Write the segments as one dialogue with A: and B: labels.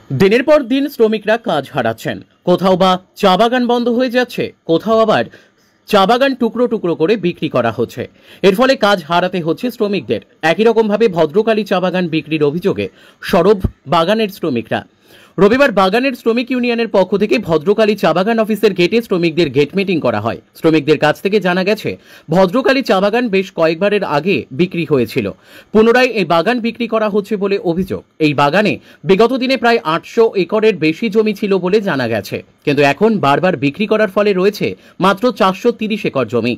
A: দিনের পর দিন শ্রমিকরা কাজ হারাচ্ছেন। কোথাও বা চা বাগান বন্ধ হয়ে যাচ্ছে, কোথাও আবার চা বাগান টুকরো টুকরো করে বিক্রি করা হচ্ছে। এর ফলে কাজ হারাতে হচ্ছে শ্রমিকদের। একই রকমভাবে ভদ্রকালী চা বাগান বিক্রির অভিযোগে সরব বাগানের শ্রমিকরা। রবিবার বাগানের শ্রমিক ইউনিয়নের পক্ষ থেকে ভদ্রকালী চা বাগান অফিসের গেটে শ্রমিকদের গেট মিটিং করা হয়। শ্রমিকদের কাছ থেকে জানা গেছে, ভদ্রকালী চা বাগান বেশ কয়েকবারের আগে বিক্রি হয়েছিল। পুনরায় এই বাগান বিক্রি করা হচ্ছে বলে অভিযোগ। এই বাগানে বিগত দিনে প্রায় 800 একরের বেশি জমি ছিল বলে জানা গেছে, কিন্তু এখন বারবার বিক্রি করার ফলে রয়েছে মাত্র 430 একর জমি।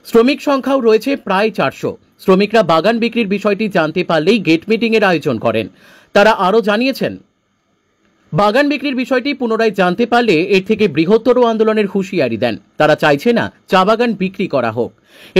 A: শ্রমিক সংখ্যাও রয়েছে প্রায় 400। শ্রমিকরা বাগান বিক্রির বিষয়টি জানতে পারলেই গেট মিটিং এর আয়োজন করেন। তারা আরও জানিয়েছেন, বাগান বিক্রির বিষয়টি পুনরায় জানতে পারলে এর থেকে বৃহত্তর আন্দোলনের হুঁশিয়ারি দেন। তারা চাইছে না চা বাগান বিক্রি করা হোক।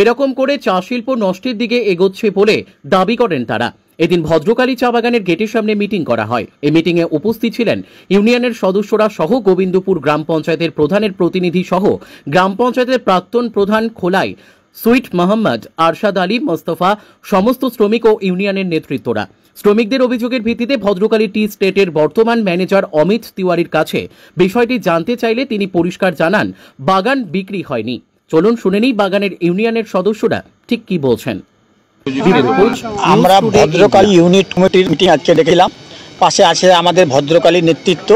A: এরকম করে চা শিল্প নষ্টের দিকে এগোচ্ছে বলে দাবি করেন তারা। এদিন ভদ্রকালী চা বাগানের গেটের সামনে মিটিং করা হয়। এই মিটিংয়ে উপস্থিত ছিলেন ইউনিয়নের সদস্যরা সহ গোবিন্দপুর গ্রাম পঞ্চায়েতের প্রধানের প্রতিনিধি সহ গ্রাম পঞ্চায়েতের প্রাক্তন প্রধান খোলাই সুইট মোহাম্মদ, আরশাদ আলী, মোস্তফা, সমস্ত শ্রমিক ও ইউনিয়নের নেতৃত্বরা। শ্রমিকদের অভিযোগের ভিত্তিতে ভদ্রকালী টি স্টেটের বর্তমান ম্যানেজার অমিত তিওয়ারির কাছে বিষয়টি জানতে চাইলে তিনি পরিষ্কার জানান, বাগান বিক্রি হয়নি। চলুন শুনে নিই বাগানের ইউনিয়নের সদস্যরা ঠিক কি বলছেন।
B: আমরা ভদ্রকালী ইউনিট কমিটির মিটিং আজকে ডেকেছিলাম। পাশে আছে আমাদের ভদ্রকালী নেতৃত্ব,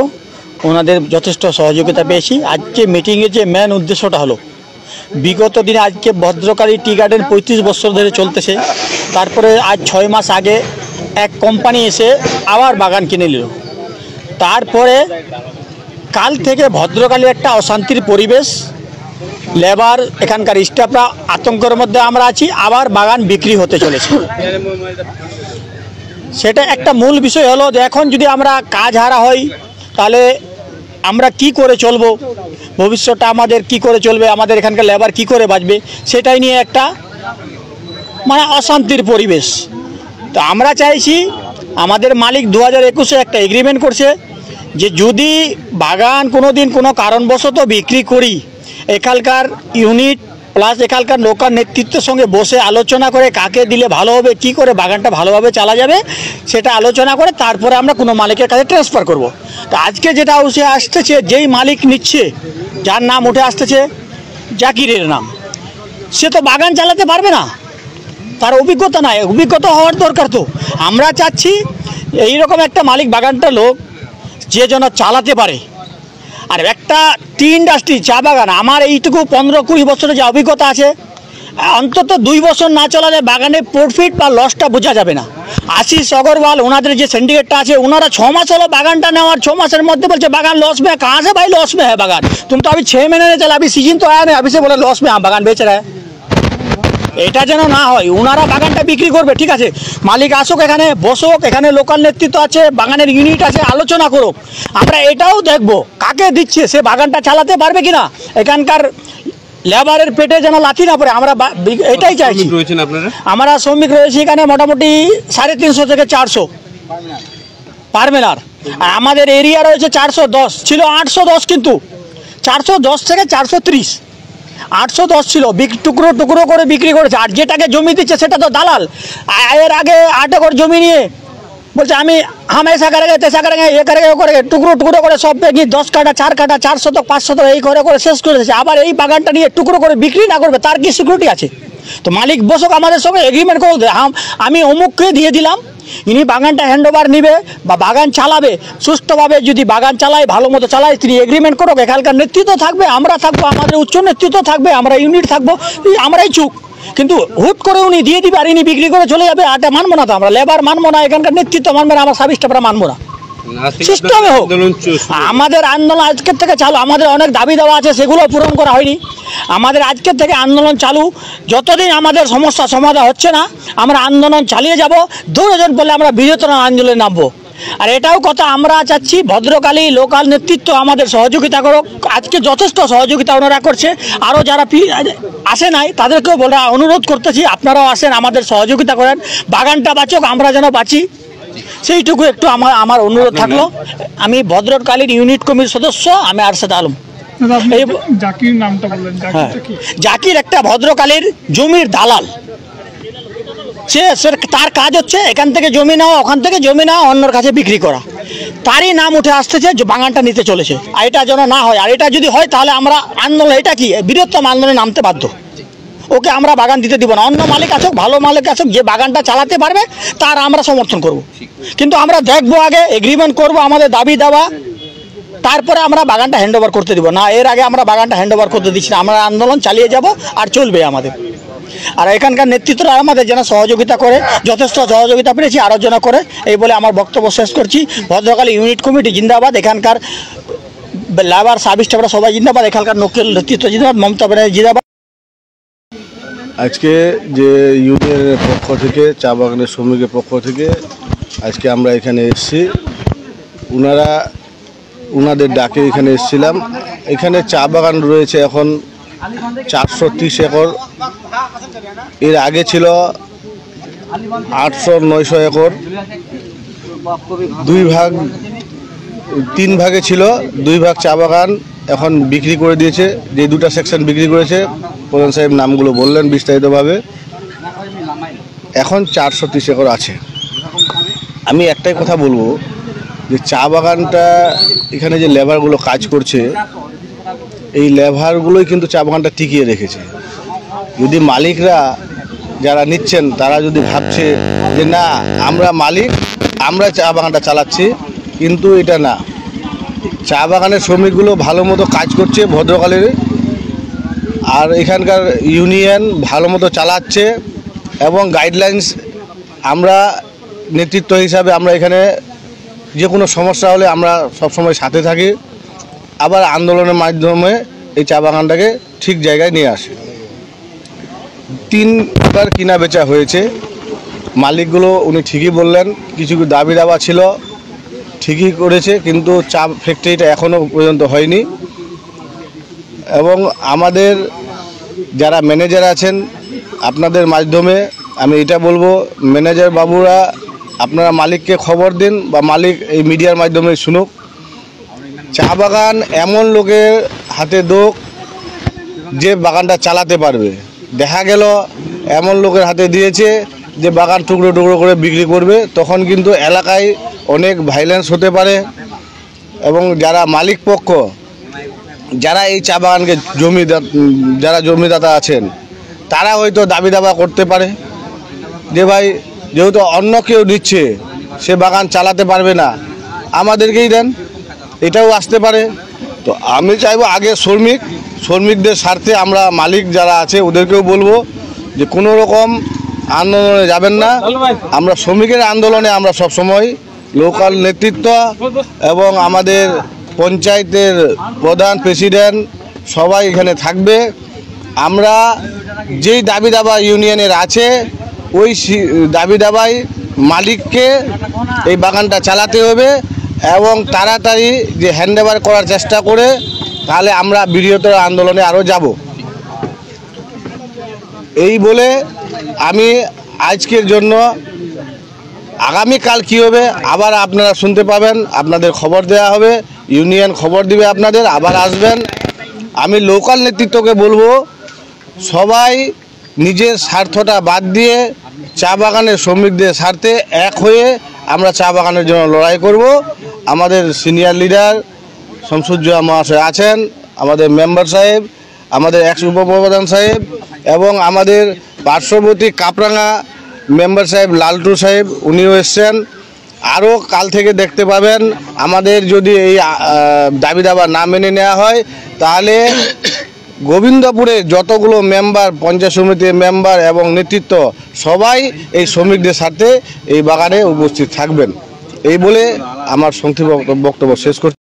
B: ওনাদের যথেষ্ট সহযোগিতা পেয়েছি। আজকে মিটিংয়ের যে মেন উদ্দেশ্যটা হলো, বিগত দিনে আজকে ভদ্রকালী টি গার্ডেন 35 বছর ধরে চলতেছে। তারপরে আজ 6 মাস আগে এক কোম্পানি এসে আবার বাগান কিনে নিল। তারপরে কাল থেকে ভদ্রকালী একটা অশান্তির পরিবেশ, লেবার এখানকার স্টাফরা আতঙ্কের মধ্যে আমরা আছি। আবার বাগান বিক্রি হতে চলেছে। সেটা একটা মূল বিষয় হলো যে এখন যদি আমরা কাজ হারা হই তাহলে আমরা কি করে চলবো, ভবিষ্যৎটা আমাদের কি করে চলবে, আমাদের এখানকার লেবার কি করে বাঁচবে, সেটাই নিয়ে একটা অশান্তির পরিবেশ। তো আমরা চাইছি, আমাদের মালিক 2021-এ একটা এগ্রিমেন্ট করছে যে যদি বাগান কোনো দিন কোনো কারণবশত বিক্রি করি, এখানকার ইউনিট প্লাস এখানকার লোকাল নেতৃত্বের সঙ্গে বসে আলোচনা করে কাকে দিলে ভালো হবে, কি করে বাগানটা ভালোভাবে চালা যাবে, সেটা আলোচনা করে তারপরে আমরা কোনো মালিকের কাছে ট্রান্সফার করব। তো আজকে যেটা উঠে আসতেছে, যেই মালিক নিচ্ছে, যার নাম উঠে আসতেছে জাকিরের নাম, সে তো বাগান চালাতে পারবে না, তার অভিজ্ঞতা নাই। অভিজ্ঞতা হওয়ার দরকার। তো আমরা চাচ্ছি এইরকম একটা মালিক বাগানটা লোক যে যেন চালাতে পারে। আর একটা টি ইন্ডাস্ট্রি, চা বাগান, আমার এইটুকু 15-20 বছরের যে অভিজ্ঞতা আছে, অন্তত 2 বছর না চলালে বাগানে প্রফিট বা লসটা বোঝা যাবে না। আশিস অগ্রওয়াল ওনাদের যে সিন্ডিকেটটা আছে, ওনারা 6 মাস হলো বাগানটা নেওয়ার, 6 মাসের মধ্যে বলছে বাগান लॉस में है। कहाँ से भाई लॉस में है बागान? तुम तो अभी 6 महीने नहीं चला, अभी सीजन तो आया नहीं, अभी से बोले लॉस में हम बागान बेच रहे हैं। এটা যেন না হয়। ওনারা বাগানটা বিক্রি করবে, ঠিক আছে, মালিক আসুক, এখানে বসুক, এখানে লোকাল নেতৃত্ব আছে, বাগানের ইউনিট আছে, আলোচনা করুক। আমরা এটাও দেখব কাকে দিচ্ছে, সে বাগানটা চালাতে পারবে কিনা, এখানকার লেবারের পেটে যেন লাথি না পড়ে। আমরা এটাই চাইছি। আমরা শ্রমিক রয়েছি এখানে মোটামুটি 350 থেকে 400 পারমেনার। আর আমাদের এরিয়া রয়েছে 410, ছিল 810, কিন্তু 410 থেকে 430, 810 ছিল। টুকরো টুকরো করে বিক্রি করেছে। আর যেটাকে জমি দিচ্ছে সেটা তো দালাল। এর আগে 8 একর জমি নিয়ে বলছে আমি হামেশা করেগে, তেসা করেগে, এ করেগে, ও করেগে, টুকরো টুকরো করে সব পেয়ে 10 কাঠা, 4 কাঠা, 4 শতক, 5 শতক এই করে করে শেষ করে দিয়েছে। আবার এই বাগানটা নিয়ে টুকরো করে বিক্রি না করবে, তার কি সিকিউরিটি আছে? তো মালিক বসুক, আমাদের সঙ্গে এগ্রিমেন্ট করে দেয়, আমি অমুককে দিয়ে দিলাম, ইনি বাগানটা হ্যান্ডওভার নিবে বা বাগান চালাবে সুষ্ঠুভাবে। যদি বাগান চালায়, ভালো মতো চালায়, তিনি এগ্রিমেন্ট করুক। এখানকার নেতৃত্ব থাকবে, আমরা থাকবো, আমাদের উচ্চ নেতৃত্ব থাকবে, আমরা ইউনিট থাকবো, আমরাই চুপ। কিন্তু হুট করে উনি দিয়ে দিবে আর ইনি বিক্রি করে চলে যাবে, আটা মানবো না। তো আমরা লেবার মানবো না, এখানকার নেতৃত্ব মানবে না, আমার সার্ভিসটা আমরা মানবো না। সিস্টেমে হোক। আমাদের আন্দোলন আজকের থেকে চালু। আমাদের অনেক দাবি দেওয়া আছে, সেগুলো পূরণ করা হয়নি। আমাদের আজকের থেকে আন্দোলন চালু। যতদিন আমাদের সমস্যা সমাধান হচ্ছে না, আমরা আন্দোলন চালিয়ে যাব। দুজন বললে আমরা বৃহত্তর আন্দোলনে নামবো। আর এটাও কথা আমরা চাচ্ছি, ভদ্রকালী লোকাল নেতৃত্ব আমাদের সহযোগিতা করুক। আজকে যথেষ্ট সহযোগিতা ওনারা করছে। আরও যারা আসে নাই তাদেরকেও বলা অনুরোধ করতেছি, আপনারাও আসেন, আমাদের সহযোগিতা করেন, বাগানটা বাঁচুক, আমরা যেন বাঁচি, সেইটুকু একটু আমার অনুরোধ থাকলো। আমি ভদ্রকালীর ইউনিট কমিটির সদস্য, আমি আরশাদ আলম।
C: জাকির নামটা বললেন,
B: জাকির একটা ভদ্রকালীর জমির দালাল। সে তার কাজ হচ্ছে এখান থেকে জমি নেওয়া, ওখান থেকে জমি নেওয়া, অন্যর কাছে বিক্রি করা। তারই নাম উঠে আসতেছে যে বাগানটা নিতে চলেছে। আর এটা যেন না হয়, আর এটা যদি হয় তাহলে আমরা আন্দোলন, এটা কি বৃহত্তম আন্দোলনে নামতে বাধ্য। ওকে আমরা বাগান দিতে দিব না। অন্য মালিক আসুক, ভালো মালিক আসুক, যে বাগানটা চালাতে পারবে তার আমরা সমর্থন করব। কিন্তু আমরা দেখবো আগে এগ্রিমেন্ট করব, আমাদের দাবি দেওয়া, তারপরে আমরা বাগানটা হ্যান্ড ওভার করতে দিব না। এর আগে আমরা বাগানটা হ্যান্ড ওভার করতে দিচ্ছি না। আমরা আন্দোলন চালিয়ে যাব আর চলবে আমাদের। আর এখানকার নেতৃত্বরা আমাদের যেন সহযোগিতা করে, যথেষ্ট সহযোগিতা পেয়েছি, আরও যেন করে। এই বলে আমার বক্তব্য শেষ করছি। ভদ্রকালী ইউনিট কমিটি জিন্দাবাদ, এখানকার লেবার সার্ভিস স্টাফরা সবাই জিন্দাবাদ, এখানকার লোকের নেতৃত্ব জিন্দাবাদ, মমতা ব্যানার্জি জিন্দাবাদ।
D: আজকে যে ইউনিয়নের পক্ষ থেকে, চা বাগানের শ্রমিকের পক্ষ থেকে আজকে আমরা এখানে এসেছি। ওনাদের ডাকে এখানে এসেছিলাম। এখানে চা বাগান রয়েছে এখন 430 একর। এর আগে ছিল 800-900 একর। 3 ভাগে ছিল, 2 ভাগ চা বাগান এখন বিক্রি করে দিয়েছে। যে 2টা সেকশন বিক্রি করেছে, প্রধান সাহেব নামগুলো বললেন বিস্তারিতভাবে। এখন 430 একর আছে। আমি একটাই কথা বলবো যে চা বাগানটা, এখানে যে লেবারগুলো কাজ করছে, এই লেবারগুলোই কিন্তু চা বাগানটা টিকিয়ে রেখেছে। যদি মালিকরা যারা নিচ্ছেন তারা যদি ভাবছে যে না আমরা মালিক, আমরা চা বাগানটা চালাচ্ছি, কিন্তু এটা না। চা বাগানের শ্রমিকগুলো ভালো মতো কাজ করছে ভদ্রকালের, আর এখানকার ইউনিয়ন ভালো মতো চালাচ্ছে এবং গাইডলাইন্স আমরা নেতৃত্ব হিসাবে আমরা এখানে যে কোনো সমস্যা হলে আমরা সবসময় সাথে থাকি, আবার আন্দোলনের মাধ্যমে এই চা বাগানটাকে ঠিক জায়গায় নিয়ে আসি। 3বার কিনা বেচা হয়েছে। মালিকগুলো উনি ঠিকই বললেন, কিছু দাবি দাবা ছিল, ঠিকই করেছে, কিন্তু চা ফ্যাক্টরিটা এখনও পর্যন্ত হয়নি। এবং আমাদের যারা ম্যানেজার আছেন, আপনাদের মাধ্যমে আমি এটা বলবো, ম্যানেজার বাবুরা আপনারা মালিককে খবর দিন, বা মালিক এই মিডিয়ার মাধ্যমে শুনুক। চা বাগান এমন লোকের হাতে দোক যে বাগানটা চালাতে পারবে। দেখা গেল এমন লোকের হাতে দিয়েছে যে বাগান টুকরো টুকরো করে বিক্রি করবে, তখন কিন্তু এলাকায় অনেক ভাইলেন্স হতে পারে। এবং যারা মালিক পক্ষ, যারা এই চা বাগানকে যারা জমিদাতা আছেন, তারা হয়তো দাবি দাবা করতে পারে যে ভাই যেহেতু অন্য কেউ নিচ্ছে, সে বাগান চালাতে পারবে না, আমাদেরকেই দেন, এটাও আসতে পারে। তো আমি চাইবো আগে শ্রমিকদের স্বার্থে আমরা মালিক যারা আছে ওদেরকেও বলবো যে কোনো রকম আন্দোলনে যাবেন না। আমরা শ্রমিকের আন্দোলনে আমরা সবসময় লোকাল নেতৃত্ব এবং আমাদের পঞ্চায়েতের প্রধান, প্রেসিডেন্ট সবাই এখানে থাকবে। আমরা যেই দাবি দাবা ইউনিয়নের আছে, ওই দাবি দাবাই মালিককে এই বাগানটা চালাতে হবে এবং তাড়াতাড়ি যে হ্যান্ড ওভার করার চেষ্টা করে, তাহলে আমরা বৃহত্তর আন্দোলনে আরও যাব। এই বলে আমি আজকের জন্য, আগামীকাল কী হবে আবার আপনারা শুনতে পাবেন, আপনাদের খবর দেওয়া হবে, ইউনিয়ন খবর দিবে আপনাদের, আবার আসবেন। আমি লোকাল নেতৃত্বকে বলবো সবাই নিজের স্বার্থটা বাদ দিয়ে চা বাগানের শ্রমিকদের স্বার্থে এক হয়ে আমরা চা বাগানের জন্য লড়াই করব। আমাদের সিনিয়র লিডার শামসুজ্জোহা মহাশয় আছেন, আমাদের মেম্বার সাহেব, আমাদের এক্স উপপ্রধান সাহেব এবং আমাদের পার্শ্ববর্তী কাপরাঙ্গা মেম্বার সাহেব লালটু সাহেব, উনিও এসছেন। আরও কাল থেকে দেখতে পাবেন। আমাদের যদি এই দাবি দাবা না মেনে নেওয়া হয়, তাহলে গোবিন্দপুরে যতগুলো মেম্বার, পঞ্চায়েত সমিতির মেম্বার এবং নেতৃত্ব সবাই এই শ্রমিকদের সাথে এই বাগানে উপস্থিত থাকবেন। এই বলে আমার সংক্ষিপ্ত বক্তব্য শেষ করছি।